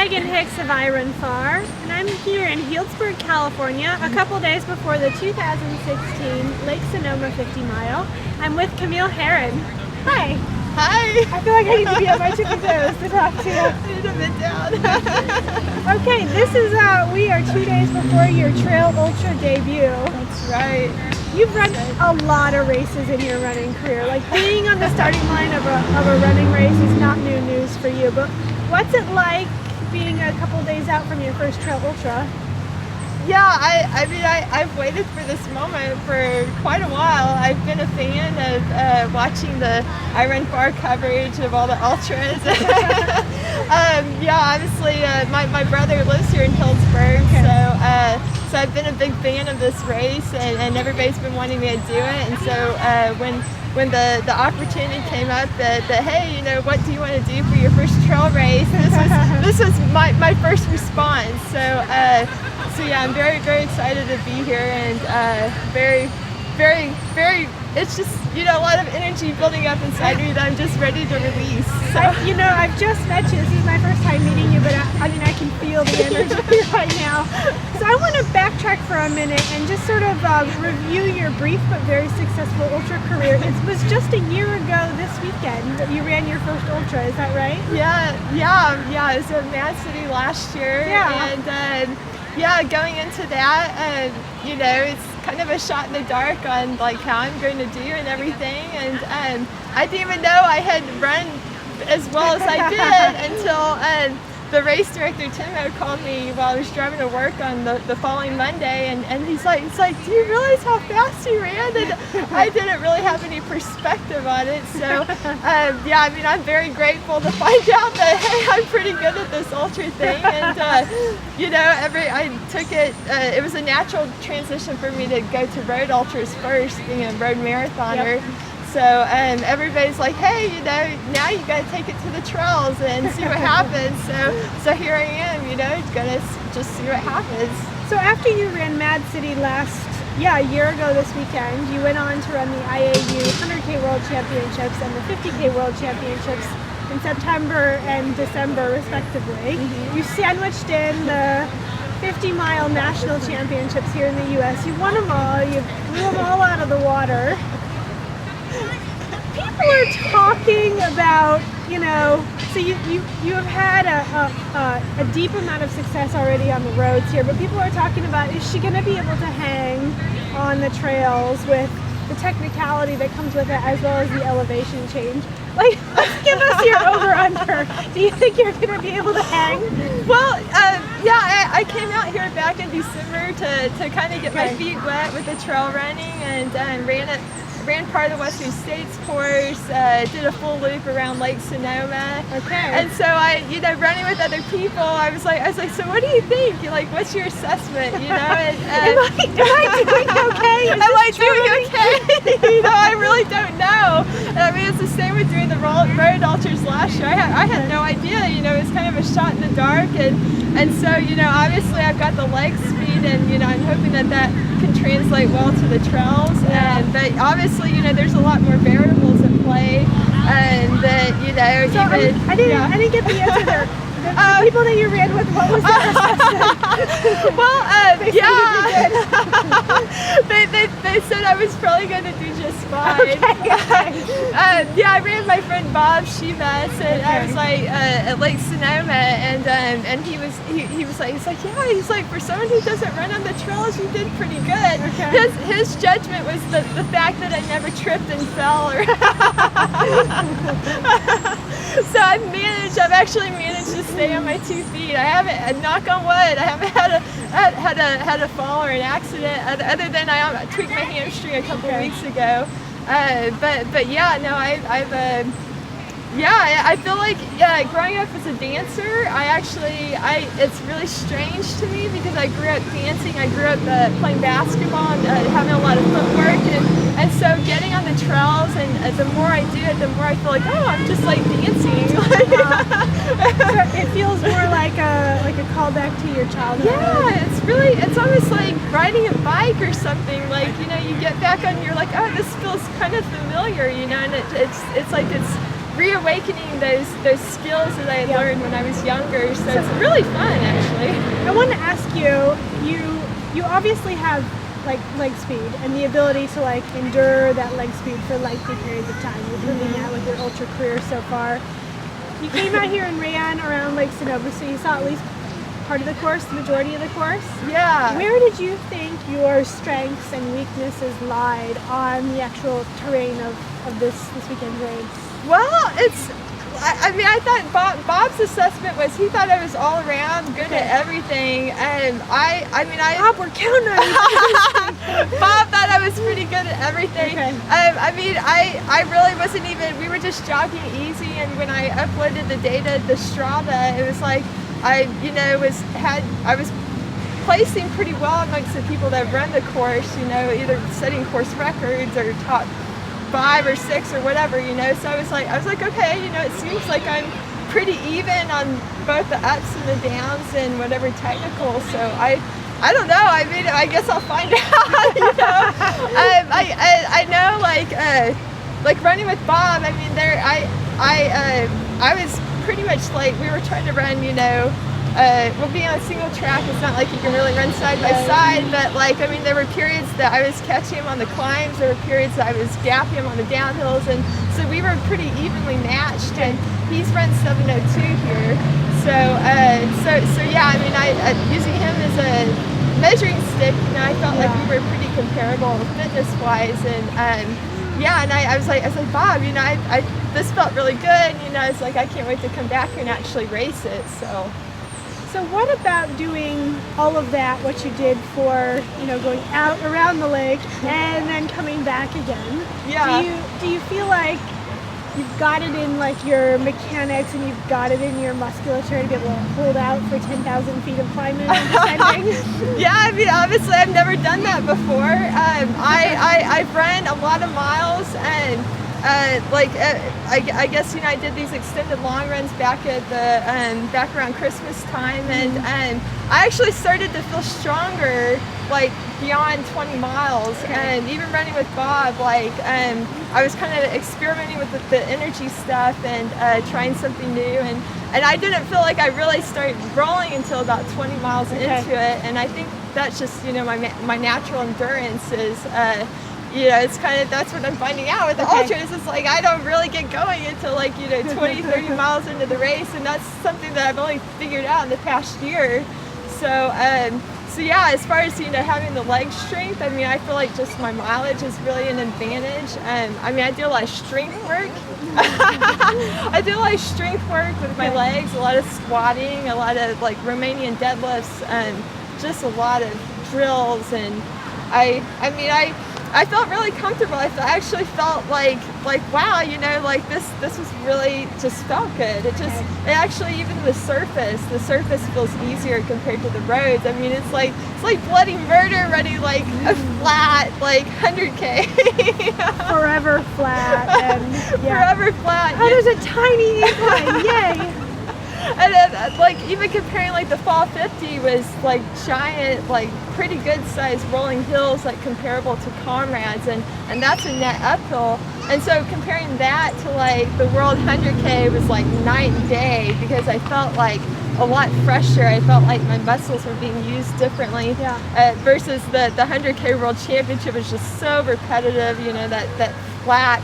Of I Run Far, and I'm here in Healdsburg, California, a couple days before the 2016 Lake Sonoma 50 mile. I'm with Camille Herron. Hi. Hi. I feel like I need to be on my tippy toes to talk to you. I need to bend down. Okay, we are 2 days before your Trail Ultra debut. That's right. You've run a lot of races in your running career. Like being on the starting line of a running race is not new news for you, but what's it like being a couple days out from your first Trail Ultra? Yeah, I've waited for this moment for quite a while. I've been a fan of watching the I Run Far coverage of all the ultras. Yeah, obviously my brother lives here in Healdsburg, okay. So I've been a big fan of this race, and everybody's been wanting me to do it. And so when the opportunity came up that hey, you know, what do you want to do for your first trail race? This was my first response. So yeah, I'm very, very excited to be here, and very, it's just, you know, a lot of energy building up inside me that I'm just ready to release. So. I've just met you. This is my first time meeting you, but I can feel the energy right now. So I want to backtrack for a minute and just sort of review your brief but very successful ultra career. It was just a year ago this weekend that you ran your first ultra, is that right? Yeah, it was at Mad City last year. Yeah. And yeah, going into that, you know, it's kind of a shot in the dark on like how I'm going to do and everything. And I didn't even know I had run as well as I did until the race director Timo called me while I was driving to work on the following Monday, and he's like, do you realize how fast you ran? And I didn't really have any perspective on it. So yeah, I mean, I'm very grateful to find out that hey, I'm pretty good at this ultra thing. And you know, I took it. It was a natural transition for me to go to road ultras first, being a road marathoner. Yep. So everybody's like, hey, you know, now you got to take it to the trails and see what happens. So here I am, you know, gonna just see what happens. So after you ran Mad City a year ago this weekend, you went on to run the IAU 100K World Championships and the 50K World Championships in September and December, respectively. Mm-hmm. You sandwiched in the 50-mile national championships here in the U.S. You won them all. You blew them all out of the water. People are talking about, you know, so you have had a deep amount of success already on the roads here, but people are talking about, is she going to be able to hang on the trails with the technicality that comes with it as well as the elevation change? Like, let's give us your over-under. Do you think you're going to be able to hang? Well, yeah, I came out here back in December to kind of get my feet wet with the trail running, and ran part of the Western States course, did a full loop around Lake Sonoma. Okay. And so you know, running with other people, I was like, so what do you think? You're like, what's your assessment? You know, and, am I doing okay? Am I doing okay? You know, I really don't know. And I mean, it's the same with doing the road ultras last year. I had no idea. You know, it's kind of a shot in the dark, and so, you know, obviously I've got the leg speed, and you know, I'm hoping that can translate well to the trails. But obviously, you know, there's a lot more variables at play, and that, you know, so I didn't get the answer there. The people that you ran with, what was their assessment? Well, they said I was probably going to do just fine. Okay. Yeah, I ran my friend Bob Shivas, and I was like at Lake Sonoma, and he was like, he's like, for someone who doesn't run on the trails, you did pretty good. Okay. His judgment was the fact that I never tripped and fell. So I've actually managed to stay on my 2 feet. I haven't, knock on wood, I haven't had a fall or an accident other than I tweaked my hamstring a couple weeks ago. But yeah, no, I feel like growing up as a dancer, it's really strange to me because I grew up dancing. I grew up playing basketball and having a lot of footwork, and so getting on the trails, and the more I do it, the more I feel like, oh, I'm just like dancing. So it feels more like a callback to your childhood. Yeah, it's almost like riding a bike or something. Like, you know, you get back on, you're like, oh, this feels kind of familiar, you know, and it's like it's reawakening those skills that I had learned when I was younger. So it's really fun, actually. I want to ask you, you obviously have like leg speed and the ability to like endure that leg speed for lengthy periods of time. You're proving that with your ultra career so far. You came out here and ran around Lake Sonoma, so you saw at least part of the course, the majority of the course. Yeah. Where did you think your strengths and weaknesses lied on the actual terrain of this weekend's race? Well, I mean, I thought Bob's assessment was he thought I was all around good at everything, and Bob, we're counting on you. Bob thought I was pretty good at everything. Okay. I mean, I really wasn't even. We were just jogging easy, and when I uploaded the data to Strava, it was like I was placing pretty well amongst the people that run the course. You know, either setting course records or top 5 or 6 or whatever, you know. So I was like, okay, you know, it seems like I'm pretty even on both the ups and the downs and whatever technical. So I don't know. I mean, I guess I'll find out. You know, I know like running with Bob. I mean, I was pretty much like we were trying to run, you know. Well, being on a single track, it's not like you can really run side by side, but like, I mean, there were periods that I was catching him on the climbs, there were periods that I was gapping him on the downhills, and so we were pretty evenly matched, and he's run 7:02 here, so yeah, I mean, using him as a measuring stick, you know, I felt like we were pretty comparable fitness-wise, and yeah, and I was like, Bob, you know, this felt really good, you know, it's like, I can't wait to come back here and actually race it, so. So what about doing all of that, what you did for, you know, going out around the lake and then coming back again? Yeah. Do you feel like you've got it in like your mechanics and you've got it in your musculature to be able to hold out for 10,000 feet of climbing and descending? Yeah, I mean, obviously I've never done that before. I've run a lot of miles, and I guess, you know, I did these extended long runs back at the back around Christmas time, and I actually started to feel stronger like beyond 20 miles, and even running with Bob, like I was kind of experimenting with the energy stuff and trying something new, and I didn't feel like I really started rolling until about 20 miles into it, and I think that's just, you know, my natural endurance is you know, it's kind of, that's what I'm finding out with the ultras. It's like I don't really get going until like, you know, 20, 30 miles into the race, and that's something that I've only figured out in the past year. So yeah, as far as, you know, having the leg strength, I mean, I feel like just my mileage is really an advantage. I mean, I do a lot of strength work. I do a lot of strength work with my legs, a lot of squatting, a lot of like Romanian deadlifts, and just a lot of drills. And I felt really comfortable. I actually felt like wow, you know, like this was really just felt good. It actually, even the surface feels easier compared to the roads. I mean, it's like bloody murder running like a flat like 100K. Forever flat and forever flat. Oh, there's a tiny incline! Yay! And then, like, even comparing, like, the fall 50 was, like, giant, like, pretty good sized rolling hills, like, comparable to Comrades, and that's a net uphill. And so comparing that to, like, the World 100K was, like, night and day, because I felt, like, a lot fresher. I felt like my muscles were being used differently versus the 100K World Championship was just so repetitive, you know, that flat.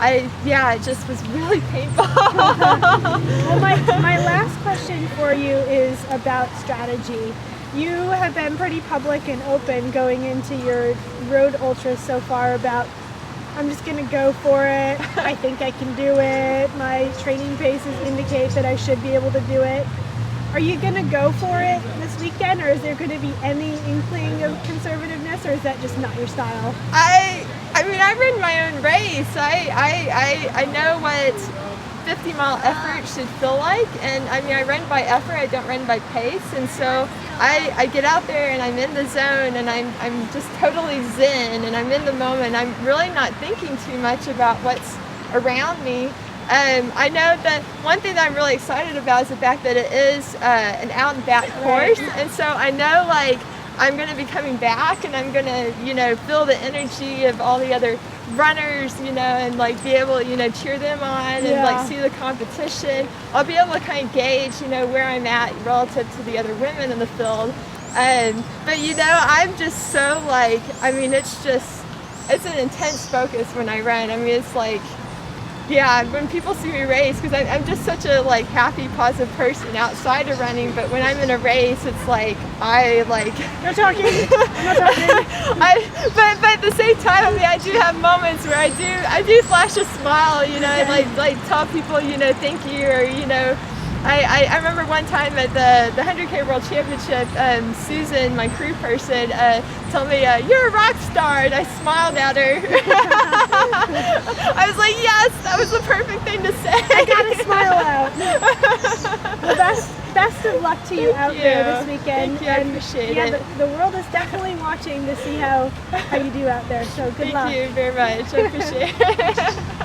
It just was really painful. Well, my last question for you is about strategy. You have been pretty public and open going into your road ultras so far about, I'm just going to go for it. I think I can do it. My training paces indicate that I should be able to do it. Are you going to go for it this weekend, or is there going to be any inkling of conservativeness, or is that just not your style? I mean, I ran my own race. I know what 50-mile effort should feel like, and I mean, I run by effort, I don't run by pace, and so I get out there and I'm in the zone, and I'm just totally zen, and I'm in the moment. I'm really not thinking too much about what's around me. I know that one thing that I'm really excited about is the fact that it is an out and back course, and so I know, like, I'm going to be coming back, and I'm going to, you know, feel the energy of all the other runners, you know, and like be able to, you know, cheer them on and like see the competition. I'll be able to kind of gauge, you know, where I'm at relative to the other women in the field. But you know, I'm just so like, I mean, it's an intense focus when I run. I mean, it's like, yeah, when people see me race, because I'm just such a like happy, positive person outside of running, but when I'm in a race, it's like, No talking. No talking. But at the same time, I mean, I do have moments where I do flash a smile, you know, and like tell people, you know, thank you, or, you know, I remember one time at the 100K World Championship, Susan, my crew person, told me, you're a rock star, and I smiled at her. I was like, yes, that was the perfect thing to say. I got a smile out. Well, best of luck to you out there this weekend. Thank you, I appreciate it. The world is definitely watching to see how you do out there, so good luck. Thank you very much, I appreciate it.